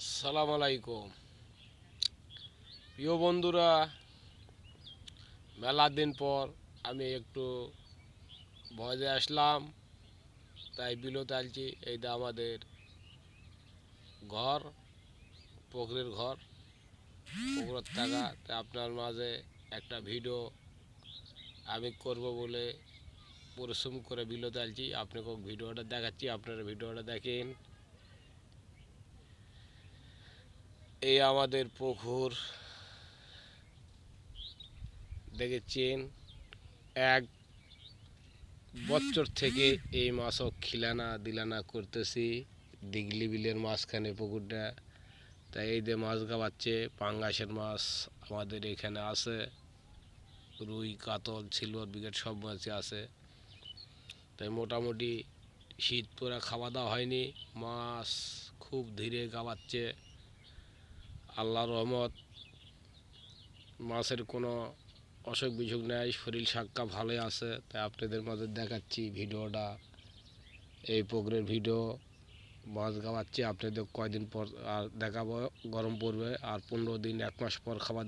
সালাম আলাইকুম প্রিয় বন্ধুরা। মেলা দিন পর আমি একটু ভয়েসে আসলাম, তাই বিলোতে আলছি। এইটা আমাদের ঘর, পুকুরের ঘর, পুকুরের থাকা। তাই আপনার মাঝে একটা ভিডিও আমি করব বলে পরিশ্রম করে বিলোতে আলছি। আপনাকে ভিডিওটা দেখাচ্ছি, আপনারা ভিডিওটা দেখেন। এই আমাদের পুকুর দেখেছেন, এক বছর থেকে এই মাছও খিলানা দিলানা করতেছি। দিগলি বিলের মাঝখানে পুকুরটা, তাই এই যে মাছ গাওয়াচ্ছে। পাঙ্গাসের মাছ আমাদের এখানে আছে, রুই, কাতল, সিলভার ব্রিগেড সব মাছই আছে। তাই মোটামুটি শীত পুরা খাওয়া দাওয়া হয়নি, মাছ খুব ধীরে গাওয়াচ্ছে। আল্লাহর রহমত, মাছের কোনো অসুখ বিসুখ নেই, শরীর স্বাস্থ্য ভালোই আছে। তাই আপনাদের মাঝে দেখাচ্ছি ভিডিওটা, এই পুকুরের ভিডিও। মাছ গাওয়াচ্ছি আপনাদের কয়দিন পর আর দেখাবো। গরম পড়বে আর 15 দিন 1 মাস পর খাবার